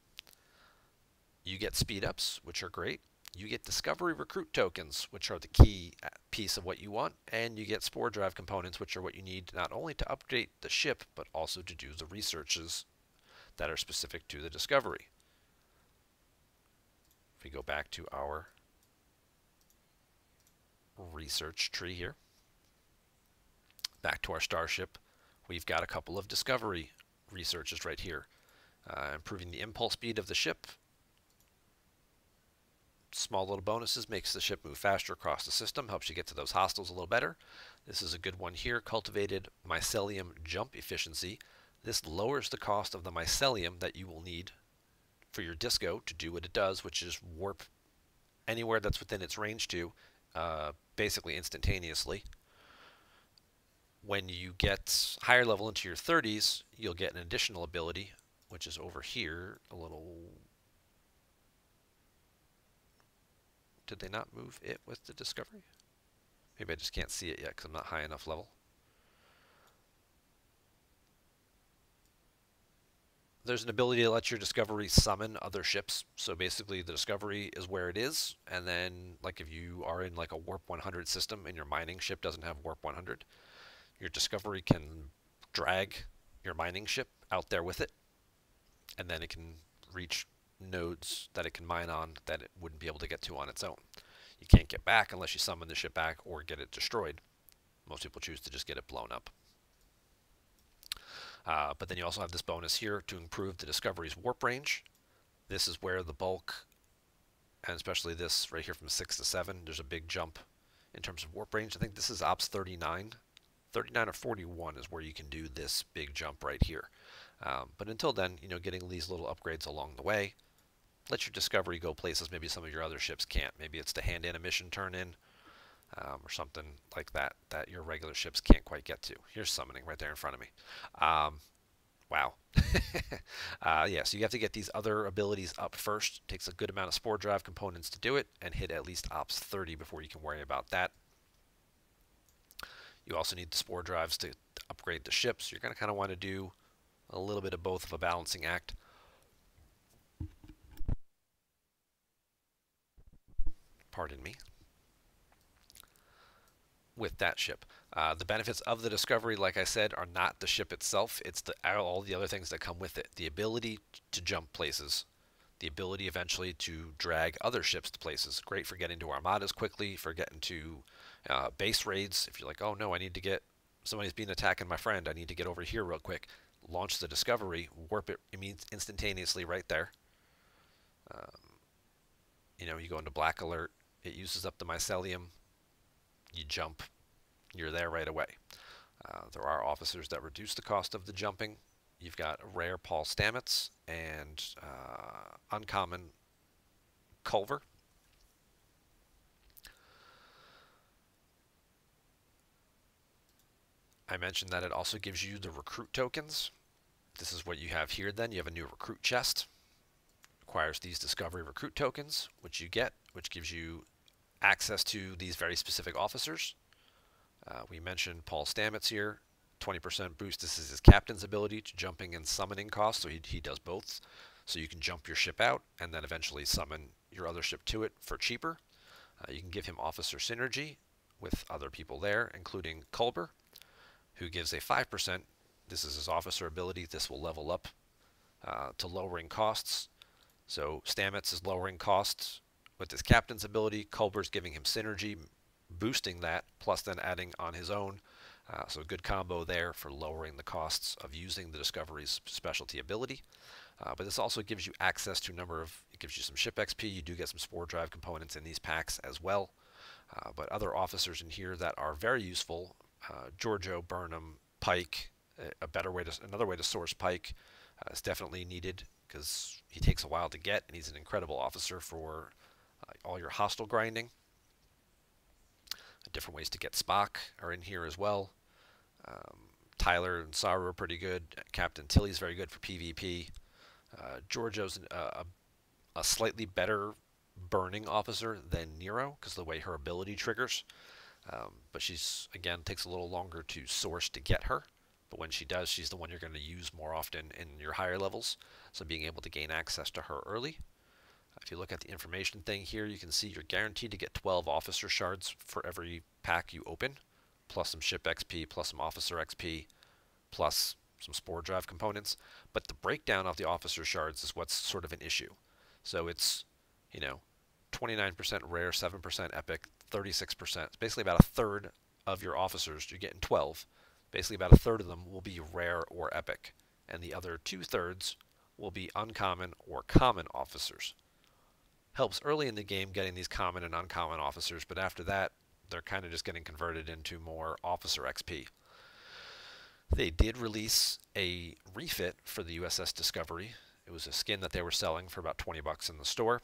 Speaker 1: You get speed ups, which are great. You get Discovery recruit tokens, which are the key piece of what you want, and you get spore drive components, which are what you need not only to update the ship, but also to do the researches that are specific to the Discovery. If we go back to our research tree here, back to our starship, we've got a couple of Discovery researches right here. Improving the impulse speed of the ship. Small little bonuses, makes the ship move faster across the system, helps you get to those hostiles a little better. This is a good one here, Cultivated Mycelium Jump Efficiency. This lowers the cost of the mycelium that you will need for your disco to do what it does, which is warp anywhere that's within its range to, basically instantaneously. When you get higher level into your 30s, you'll get an additional ability, which is over here, a little... Did they not move it with the Discovery? Maybe I just can't see it yet because I'm not high enough level. There's an ability to let your Discovery summon other ships. So basically the Discovery is where it is, and then like if you are in like a Warp 100 system and your mining ship doesn't have Warp 100, your Discovery can drag your mining ship out there with it, and then it can reach nodes that it can mine on that it wouldn't be able to get to on its own. You can't get back unless you summon the ship back or get it destroyed. Most people choose to just get it blown up. But then you also have this bonus here to improve the Discovery's warp range. This is where the bulk, and especially this right here from 6 to 7, there's a big jump in terms of warp range. I think this is Ops 39. 39 or 41 is where you can do this big jump right here. But until then, getting these little upgrades along the way, let your Discovery go places maybe some of your other ships can't. Maybe it's to hand in a mission turn in, or something like that that your regular ships can't quite get to. Here's summoning right there in front of me. Wow. Yeah, so you have to get these other abilities up first. It takes a good amount of spore drive components to do it, and hit at least Ops 30 before you can worry about that. You also need the spore drives to upgrade the ships. You're going to kind of want to do a little bit of both of a balancing act. Pardon me. With that ship. The benefits of the Discovery, like I said, are not the ship itself. It's all the other things that come with it. The ability to jump places. The ability eventually to drag other ships to places. Great for getting to Armadas quickly, for getting to base raids. If you're like, oh no, I need to get somebody's been attacking my friend. I need to get over here real quick. Launch the Discovery, warp it instantaneously right there. You go into black alert. It uses up the mycelium. You jump. You're there right away. There are officers that reduce the cost of the jumping. You've got rare Paul Stamets and uncommon Culver. I mentioned that it also gives you the recruit tokens. This is what you have here then. You have a new recruit chest. Requires these Discovery recruit tokens, which you get, which gives you access to these very specific officers. We mentioned Paul Stamets here. 20% boost. This is his captain's ability to jumping and summoning cost, so he does both. So you can jump your ship out and then eventually summon your other ship to it for cheaper. You can give him officer synergy with other people there, including Culber, who gives a 5%. This is his officer ability. This will level up to lowering costs. So Stamets is lowering costs with his captain's ability. Culber's giving him synergy, boosting that, plus then adding on his own. So a good combo there for lowering the costs of using the Discovery's specialty ability. But this also gives you access to it gives you some ship XP. You do get some spore drive components in these packs as well. But other officers in here that are very useful, Giorgio, Burnham, Pike, another way to source Pike is definitely needed because he takes a while to get, and he's an incredible officer for all your hostile grinding. Different ways to get Spock are in here as well. Tyler and Saru are pretty good. Captain Tilly's very good for PvP. Giorgio's a slightly better burning officer than Nero because of the way her ability triggers. But she's, again, takes a little longer to source to get her. But when she does, she's the one you're going to use more often in your higher levels. So being able to gain access to her early. If you look at the information thing here, you can see you're guaranteed to get 12 officer shards for every pack you open, plus some ship XP, plus some officer XP, plus some spore drive components. But the breakdown of the officer shards is what's sort of an issue. So it's, 29% rare, 7% epic, 36%. It's basically about a third of your officers. You're getting 12. Basically about a third of them will be rare or epic. And the other 2/3 will be uncommon or common officers. Helps early in the game getting these common and uncommon officers, but after that, they're kind of just getting converted into more officer XP. They did release a refit for the USS Discovery. It was a skin that they were selling for about 20 bucks in the store.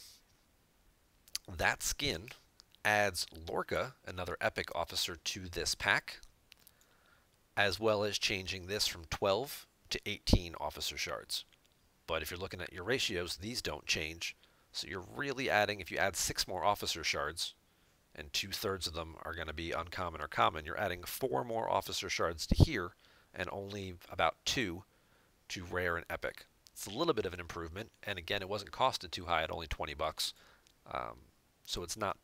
Speaker 1: That skin adds Lorca, another epic officer, to this pack, as well as changing this from 12 to 18 officer shards. But if you're looking at your ratios, these don't change. So you're really adding, if you add 6 more officer shards, and 2/3 of them are going to be uncommon or common, you're adding 4 more officer shards to here, and only about 2 to rare and epic. It's a little bit of an improvement, and again, it wasn't costed too high at only 20 bucks. So it's not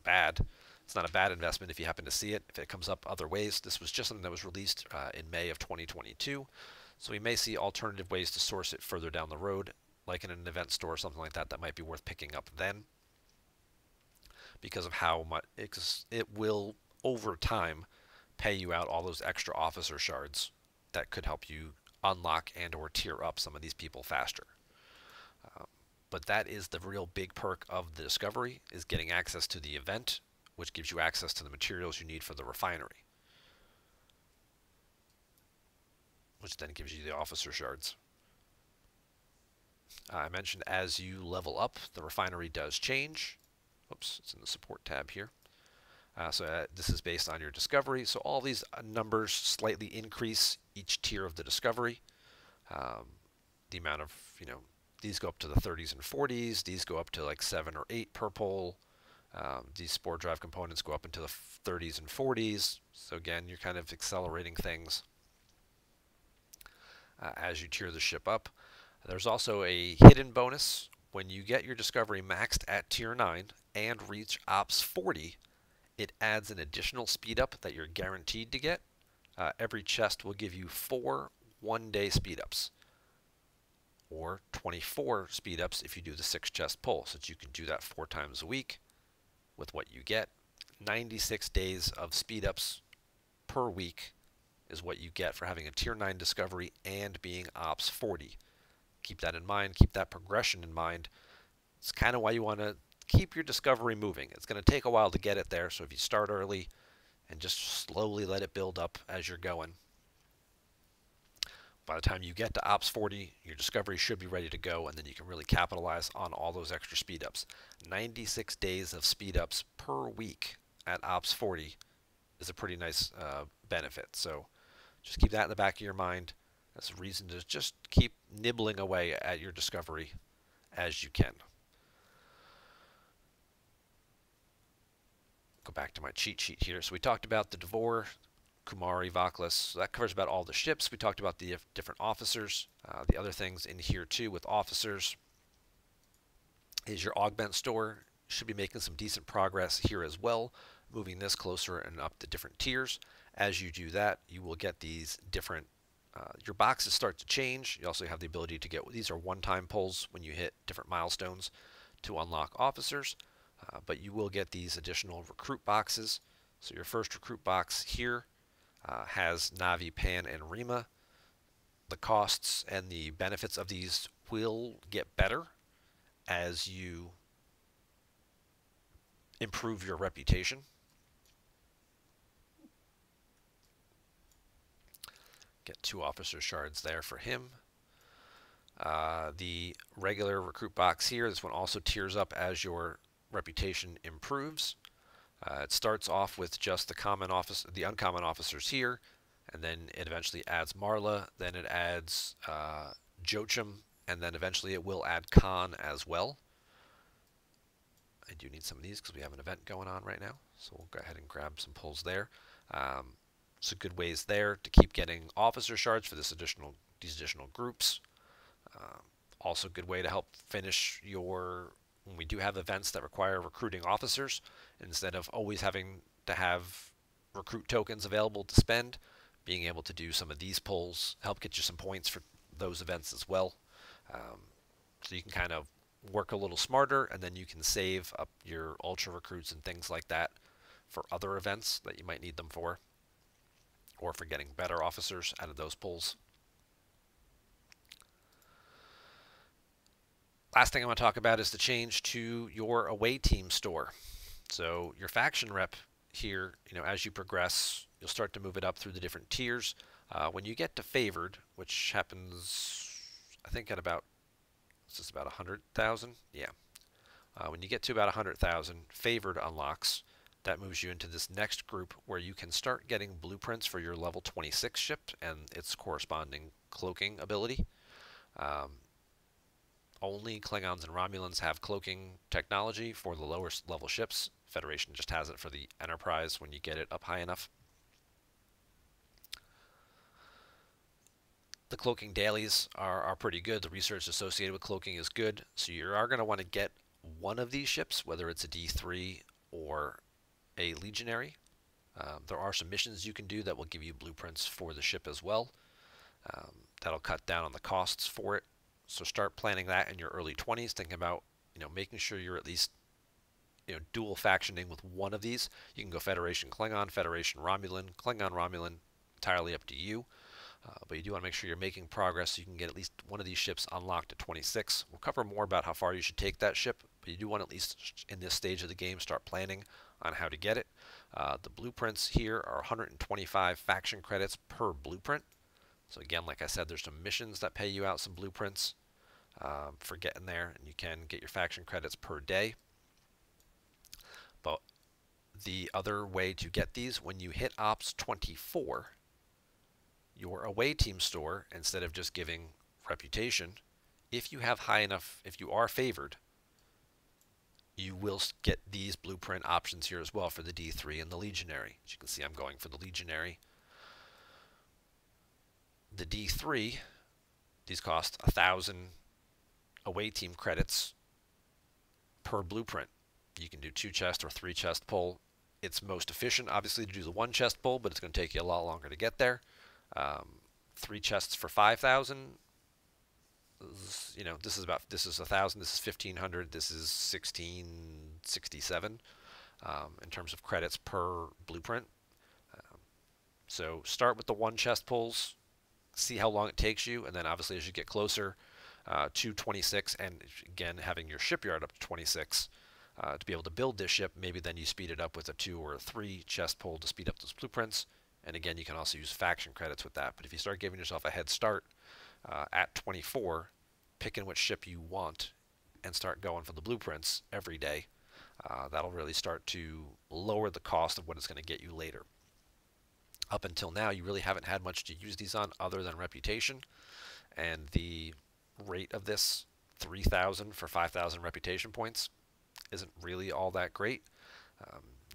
Speaker 1: bad. It's not a bad investment if you happen to see it, if it comes up other ways. This was just something that was released in May of 2022. So we may see alternative ways to source it further down the road, like in an event store or something like that, that might be worth picking up then. Because of how much it will, over time, pay you out all those extra officer shards that could help you unlock and or tier up some of these people faster. But that is the real big perk of the Discovery, is getting access to the event, which gives you access to the materials you need for the refinery, which then gives you the officer shards. I mentioned as you level up, the refinery does change. Oops, it's in the support tab here. So this is based on your Discovery. So all these numbers slightly increase each tier of the Discovery. The amount of, these go up to the 30s and 40s. These go up to like 7 or 8 per pole. These spore drive components go up into the 30s and 40s. So again, you're kind of accelerating things as you tier the ship up. There's also a hidden bonus. When you get your Discovery maxed at tier 9 and reach Ops 40, it adds an additional speed up that you're guaranteed to get. Every chest will give you 4 one-day speed ups, or 24 speed ups if you do the 6 chest pull, so that you can do that 4 times a week with what you get. 96 days of speed ups per week is what you get for having a Tier 9 Discovery and being Ops 40. Keep that in mind. Keep that progression in mind. It's kind of why you want to keep your Discovery moving. It's going to take a while to get it there, so if you start early and just slowly let it build up as you're going, by the time you get to Ops 40, your Discovery should be ready to go, and then you can really capitalize on all those extra speed ups. 96 days of speed ups per week at Ops 40 is a pretty nice benefit. So just keep that in the back of your mind. That's a reason to just keep nibbling away at your Discovery as you can. Go back to my cheat sheet here. So we talked about the Devore, Kumari, Vaklis. So that covers about all the ships. We talked about the different officers. The other things in here too with officers is your augment store. Should be making some decent progress here as well, moving this closer and up the different tiers. As you do that, you will get these different, your boxes start to change. You also have the ability to get, these are one-time pulls when you hit different milestones to unlock officers, but you will get these additional recruit boxes. So your first recruit box here has Navi, Pan, and Rima. The costs and the benefits of these will get better as you improve your reputation. Get 2 officer shards there for him. The regular recruit box here, this one also tiers up as your reputation improves. It starts off with just the uncommon officers here, and then it eventually adds Marla, then it adds Joachim, and then eventually it will add Khan as well. I do need some of these because we have an event going on right now, so we'll go ahead and grab some pulls there. So good ways there to keep getting officer shards for these additional groups. Also good way to help finish when we do have events that require recruiting officers, instead of always having to have recruit tokens available to spend, being able to do some of these pulls help get you some points for those events as well. So you can kind of work a little smarter, and then you can save up your ultra recruits and things like that for other events that you might need them for, or for getting better officers out of those pulls. Last thing I want to talk about is the change to your away team store. So your faction rep here, as you progress, you'll start to move it up through the different tiers. When you get to favored, which happens, I think at about, is this about 100,000? Yeah. When you get to about 100,000, favored unlocks. That moves you into this next group where you can start getting blueprints for your level 26 ship and its corresponding cloaking ability. Only Klingons and Romulans have cloaking technology for the lower level ships. Federation just has it for the Enterprise when you get it up high enough. The cloaking dailies are pretty good. The research associated with cloaking is good. So you are going to want to get one of these ships, whether it's a D3 or a Legionary. There are some missions you can do that will give you blueprints for the ship as well. That'll cut down on the costs for it. So start planning that in your early 20s, thinking about making sure you're at least dual factioning with one of these. You can go Federation Klingon, Federation Romulan, Klingon Romulan, entirely up to you. But you do want to make sure you're making progress so you can get at least one of these ships unlocked at 26. We'll cover more about how far you should take that ship, but you do want to at least in this stage of the game start planning on how to get it. The blueprints here are 125 faction credits per blueprint. So again, like I said, there's some missions that pay you out some blueprints for getting there, and you can get your faction credits per day. But the other way to get these, when you hit Ops 24, your away team store, instead of just giving reputation, if you have high enough, if you are favored, you will get these blueprint options here as well for the D3 and the Legionary. As you can see, I'm going for the Legionary. The D3, these cost 1,000 away team credits per blueprint. You can do 2 chest or 3 chest pull. It's most efficient, obviously, to do the 1 chest pull, but it's going to take you a lot longer to get there. 3 chests for 5,000. This is 1,000. This is 1,500. This is 1,667 in terms of credits per blueprint. So start with the one chest pulls, see how long it takes you, and then obviously as you get closer to 26, and again having your shipyard up to 26 to be able to build this ship, maybe then you speed it up with a 2 or a 3 chest pull to speed up those blueprints. And again, you can also use faction credits with that. But if you start giving yourself a head start at 24, picking which ship you want and start going for the blueprints every day, that'll really start to lower the cost of what it's going to get you later. Up until now, you really haven't had much to use these on other than reputation, and the rate of this, 3,000 for 5,000 reputation points, isn't really all that great.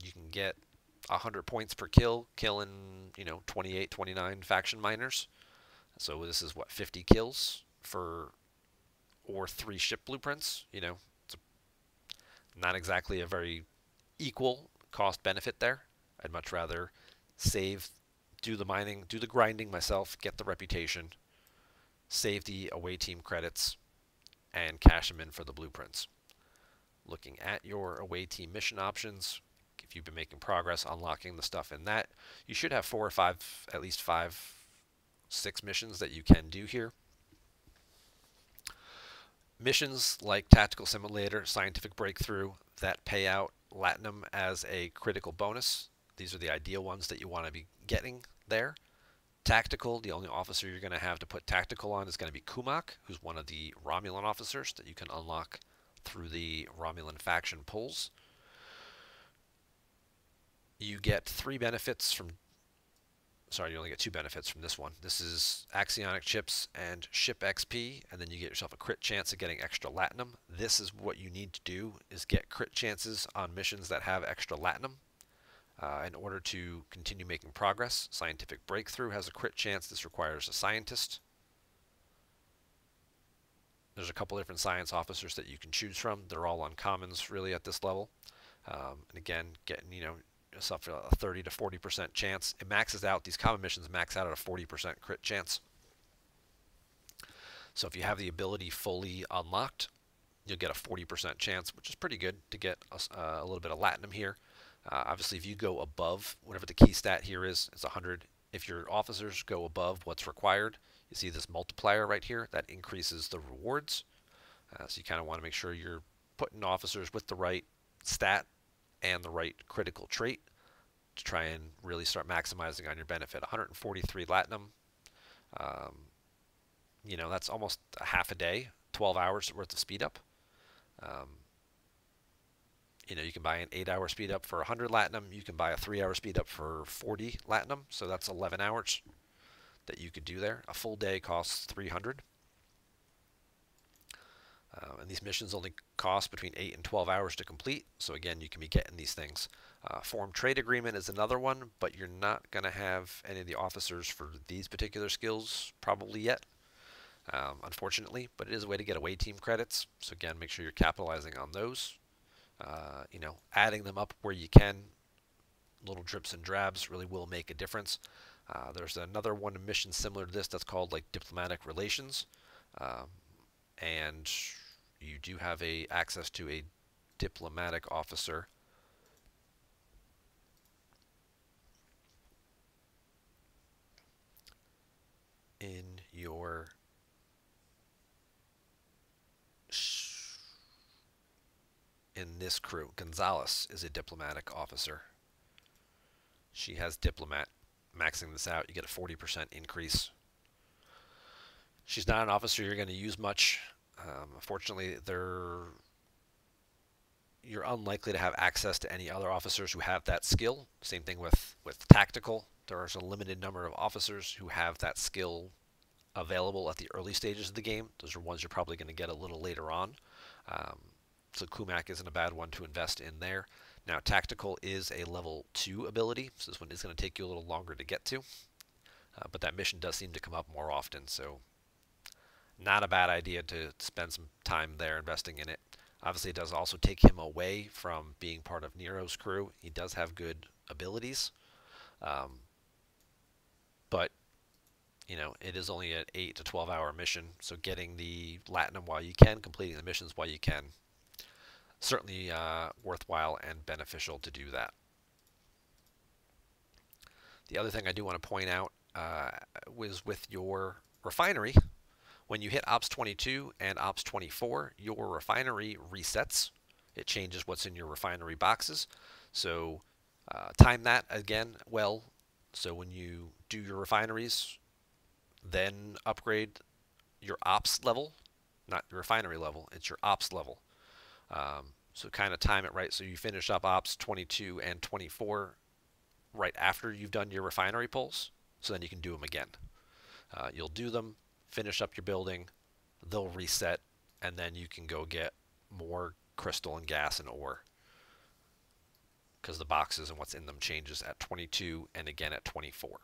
Speaker 1: You can get 100 points per kill, killing 28, 29 faction miners. So this is what, 50 kills for or 3 ship blueprints. It's not exactly a very equal cost benefit there. I'd much rather save, do the mining, do the grinding myself, get the reputation, save the away team credits, and cash them in for the blueprints. Looking at your away team mission options, if you've been making progress unlocking the stuff in that, you should have 4 or 5, at least 5, 6 missions that you can do here. Missions like Tactical Simulator, Scientific Breakthrough, that pay out Latinum as a critical bonus. These are the ideal ones that you want to be getting there. Tactical, the only officer you're going to have to put tactical on is going to be Kumak, who's one of the Romulan officers that you can unlock through the Romulan faction pulls. You get 3 benefits from, sorry, you only get 2 benefits from this one. This is Axionic Chips and Ship XP, and then you get yourself a crit chance of getting extra Latinum. This is what you need to do, is get crit chances on missions that have extra Latinum in order to continue making progress. Scientific Breakthrough has a crit chance. This requires a scientist. There's a couple different science officers that you can choose from. They're all uncommons really at this level. And again, getting yourself a 30 to 40% chance. It maxes out, these common missions max out at a 40% crit chance. So if you have the ability fully unlocked, you'll get a 40% chance, which is pretty good to get a little bit of Latinum here. Obviously, if you go above, whatever the key stat here is, it's 100. If your officers go above what's required, you see this multiplier right here, that increases the rewards. So you kind of want to make sure you're putting officers with the right stat and the right critical trait to try and really start maximizing on your benefit. 143 Latinum, that's almost a half a day, 12 hours worth of speed up. You can buy an 8-hour speed up for 100 Latinum. You can buy a 3-hour speed up for 40 Latinum. So that's 11 hours that you could do there. A full day costs 300. And these missions only cost between 8 and 12 hours to complete. So again, you can be getting these things. Form Trade Agreement is another one, but you're not going to have any of the officers for these particular skills probably yet, unfortunately. But it is a way to get away team credits. So again, make sure you're capitalizing on those. Adding them up where you can, little drips and drabs really will make a difference. There's another one mission similar to this that's called like Diplomatic Relations, and you do have access to a diplomatic officer. In your in this crew, Gonzalez is a diplomatic officer. She has diplomat. Maxing this out, you get a 40% increase. She's not an officer you're going to use much. Unfortunately, you're unlikely to have access to any other officers who have that skill. Same thing with tactical. There's a limited number of officers who have that skill available at the early stages of the game. Those are ones you're probably going to get a little later on. So Kumak isn't a bad one to invest in there. Now, Tactical is a level 2 ability, so this one is going to take you a little longer to get to. But that mission does seem to come up more often, so not a bad idea to spend some time there investing in it. Obviously, it does also take him away from being part of Nero's crew. He does have good abilities, but it is only an 8 to 12 hour mission, so getting the Latinum while you can, completing the missions while you can, certainly worthwhile and beneficial to do that. The other thing I do want to point out was with your refinery, when you hit Ops 22 and Ops 24, your refinery resets. It changes what's in your refinery boxes. So time that again well. So when you do your refineries, then upgrade your ops level, not your refinery level, it's your ops level. So kind of time it right so you finish up ops 22 and 24 right after you've done your refinery pulls, so then you can do them again. You'll do them, finish up your building, they'll reset, and then you can go get more crystal and gas and ore because the boxes and what's in them changes at 22 and again at 24.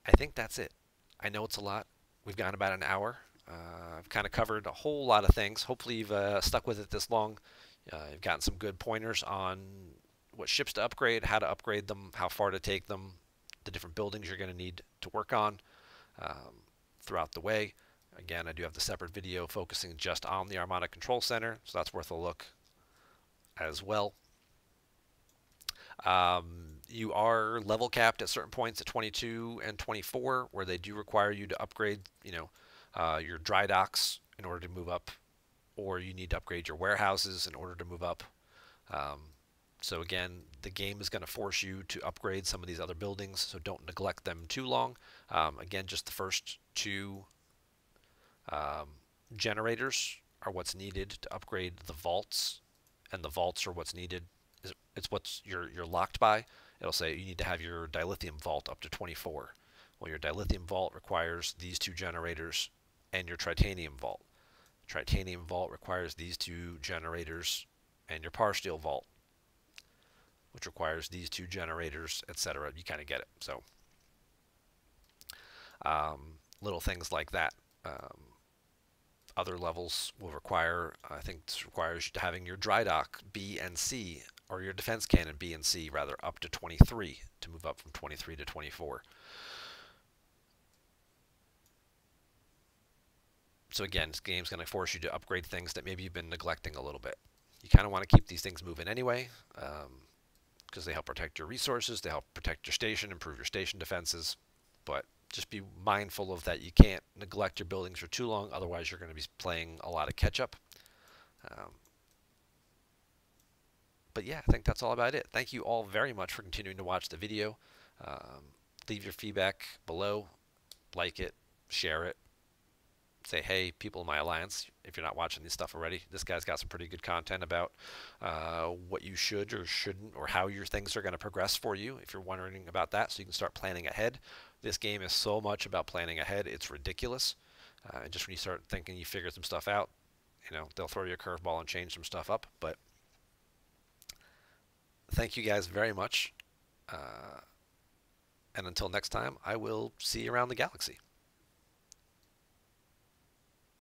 Speaker 1: I think that's it. I know it's a lot. We've gone about an hour. I've kind of covered a whole lot of things. Hopefully you've stuck with it this long. You've gotten some good pointers on what ships to upgrade, how to upgrade them, how far to take them, the different buildings you're going to need to work on throughout the way. Again, I do have the separate video focusing just on the Armada Control Center, so that's worth a look as well. You are level capped at certain points at 22 and 24, where they do require you to upgrade, your dry docks in order to move up, or you need to upgrade your warehouses in order to move up. So again, the game is going to force you to upgrade some of these other buildings, so don't neglect them too long. Again, just the first two generators are what's needed to upgrade the vaults, and the vaults are what's needed. It's what's you're locked by. It'll say you need to have your dilithium vault up to 24. Well, your dilithium vault requires these two generators and your titanium vault. Titanium vault requires these two generators and your par steel vault, which requires these two generators, etc. You kind of get it. So little things like that. Other levels will require, I think this requires having your dry dock B and C, or your defense cannon B and C rather, up to 23 to move up from 23 to 24. So again, this game's going to force you to upgrade things that maybe you've been neglecting a little bit. You kind of want to keep these things moving anyway, because they help protect your resources, they help protect your station, improve your station defenses, but just be mindful of that. You can't neglect your buildings for too long, otherwise you're going to be playing a lot of catch-up. But yeah, I think that's all about it. Thank you all very much for continuing to watch the video. Leave your feedback below, like it, share it, say, hey, people in my alliance, if you're not watching this stuff already, this guy's got some pretty good content about what you should or shouldn't, or how your things are going to progress for you, if you're wondering about that, so you can start planning ahead. This game is so much about planning ahead, it's ridiculous. And just when you start thinking you figure some stuff out, they'll throw you a curveball and change some stuff up. But thank you guys very much. And until next time, I will see you around the galaxy.